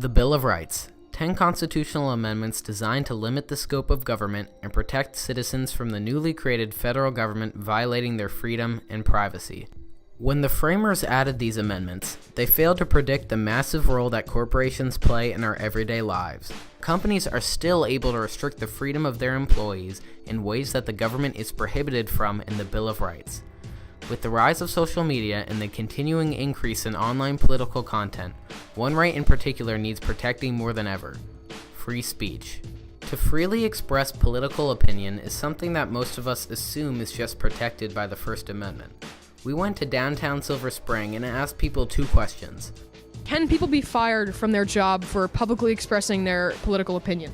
The Bill of Rights. 10 constitutional amendments designed to limit the scope of government and protect citizens from the newly created federal government violating their freedom and privacy. When the framers added these amendments, they failed to predict the massive role that corporations play in our everyday lives. Companies are still able to restrict the freedom of their employees in ways that the government is prohibited from in the Bill of Rights. With the rise of social media and the continuing increase in online political content, one right in particular needs protecting more than ever: free speech. To freely express political opinion is something that most of us assume is just protected by the First Amendment. We went to downtown Silver Spring and asked people 2 questions. Can people be fired from their job for publicly expressing their political opinion?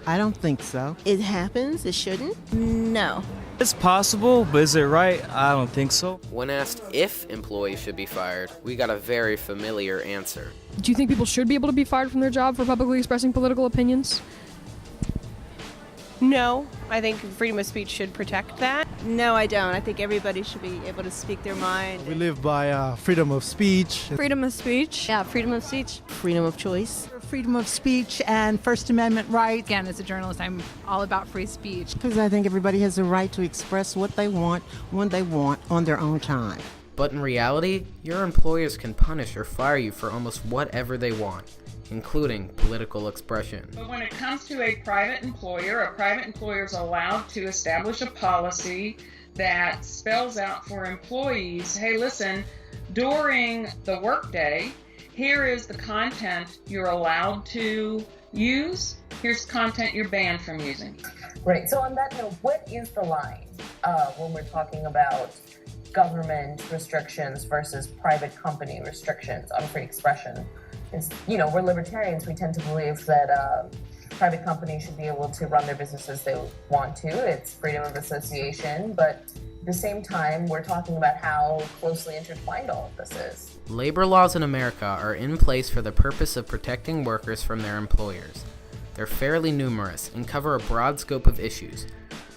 I don't think so. It happens. It shouldn't. No. It's possible, but is it right? I don't think so. When asked if employees should be fired, we got a very familiar answer. Do you think people should be able to be fired from their job for publicly expressing political opinions? No, I think freedom of speech should protect that. No, I don't. I think everybody should be able to speak their mind. We live by freedom of speech. Freedom of speech. Yeah, freedom of speech. Freedom of choice. Freedom of speech and First Amendment rights. Again, as a journalist, I'm all about free speech. Because I think everybody has the right to express what they want, when they want, on their own time. But in reality, your employers can punish or fire you for almost whatever they want, including political expression. But when it comes to a private employer is allowed to establish a policy that spells out for employees, hey, listen, during the workday, here is the content you're allowed to use. Here's content you're banned from using. Right. So on that note, what is the line when we're talking about government restrictions versus private company restrictions on free expression? It's, we're libertarians. We tend to believe that private companies should be able to run their business as they want to. It's freedom of association, but at the same time, we're talking about how closely intertwined all of this is. Labor laws in America are in place for the purpose of protecting workers from their employers. They're fairly numerous and cover a broad scope of issues.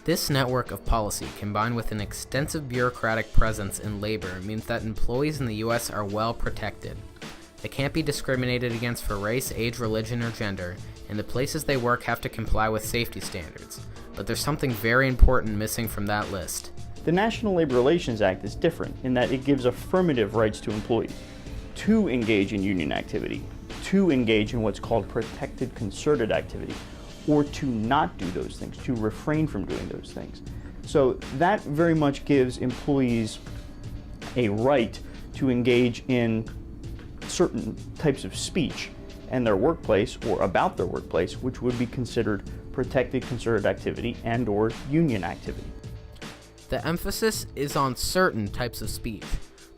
This network of policy, combined with an extensive bureaucratic presence in labor, means that employees in the U.S. are well protected. They can't be discriminated against for race, age, religion, or gender, and the places they work have to comply with safety standards. But there's something very important missing from that list. The National Labor Relations Act is different in that it gives affirmative rights to employees to engage in union activity, to engage in what's called protected concerted activity, or to not do those things, to refrain from doing those things. So that very much gives employees a right to engage in certain types of speech in their workplace or about their workplace, which would be considered protected concerted activity and or union activity. The emphasis is on certain types of speech.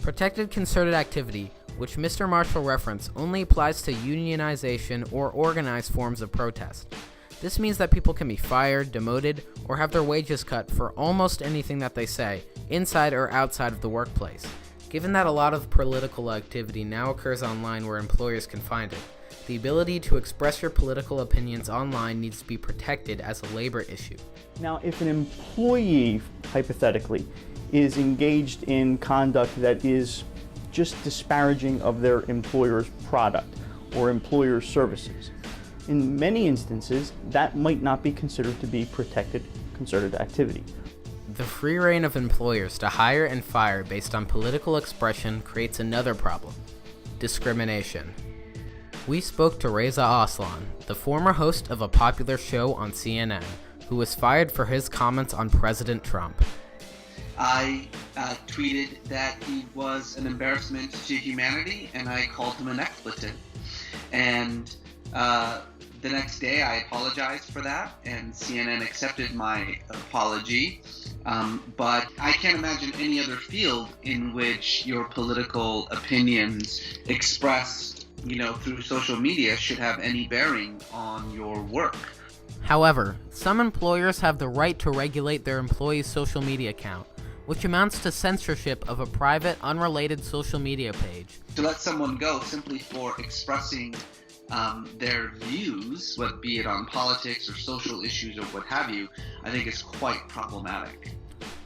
Protected concerted activity, which Mr. Marshall referenced, only applies to unionization or organized forms of protest. This means that people can be fired, demoted, or have their wages cut for almost anything that they say, inside or outside of the workplace. Given that a lot of political activity now occurs online where employers can find it, the ability to express your political opinions online needs to be protected as a labor issue. Now, if an employee, hypothetically, is engaged in conduct that is just disparaging of their employer's product or employer's services, in many instances, that might not be considered to be protected concerted activity. The free reign of employers to hire and fire based on political expression creates another problem: discrimination. We spoke to Reza Aslan, the former host of a popular show on CNN, who was fired for his comments on President Trump. I tweeted that he was an embarrassment to humanity, and I called him an expletive. And the next day I apologized for that, and CNN accepted my apology. But I can't imagine any other field in which your political opinions expressed, through social media should have any bearing on your work. However, some employers have the right to regulate their employees' social media account, which amounts to censorship of a private, unrelated social media page. To let someone go simply for expressing their views, whether be it on politics or social issues or what have you, I think is quite problematic.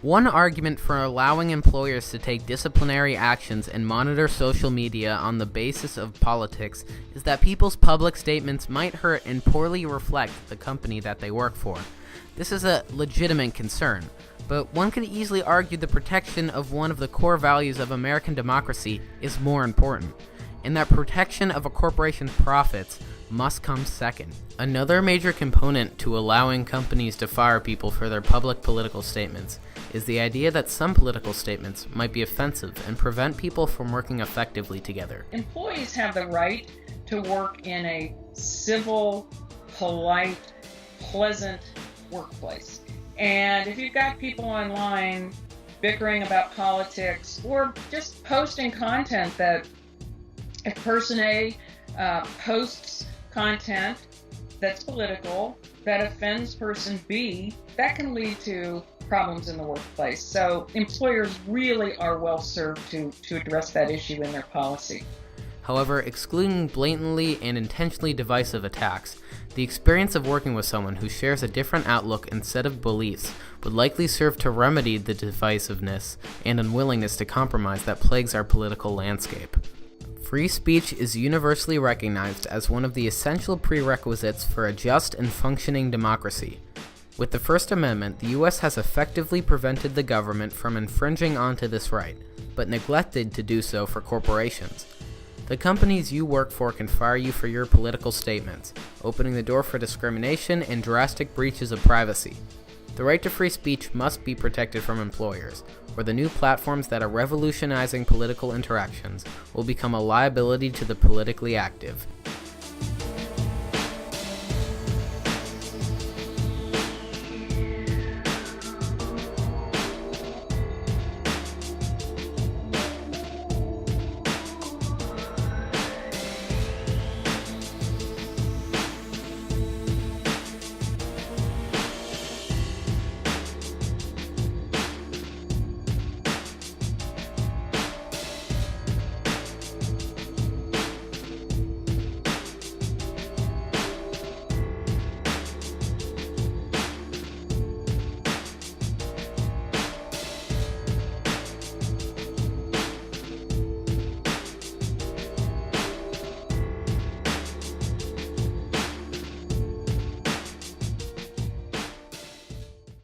One argument for allowing employers to take disciplinary actions and monitor social media on the basis of politics is that people's public statements might hurt and poorly reflect the company that they work for. This is a legitimate concern, but one could easily argue the protection of one of the core values of American democracy is more important, and that protection of a corporation's profits must come second. Another major component to allowing companies to fire people for their public political statements is the idea that some political statements might be offensive and prevent people from working effectively together. Employees have the right to work in a civil, polite, pleasant workplace. And if you've got people online bickering about politics or just posting content that if person A posts content that's political that offends person B, that can lead to problems in the workplace. So employers really are well served to address that issue in their policy. However, excluding blatantly and intentionally divisive attacks, the experience of working with someone who shares a different outlook and set of beliefs would likely serve to remedy the divisiveness and unwillingness to compromise that plagues our political landscape. Free speech is universally recognized as one of the essential prerequisites for a just and functioning democracy. With the First Amendment, the U.S. has effectively prevented the government from infringing onto this right, but neglected to do so for corporations. The companies you work for can fire you for your political statements, opening the door for discrimination and drastic breaches of privacy. The right to free speech must be protected from employers, or the new platforms that are revolutionizing political interactions will become a liability to the politically active.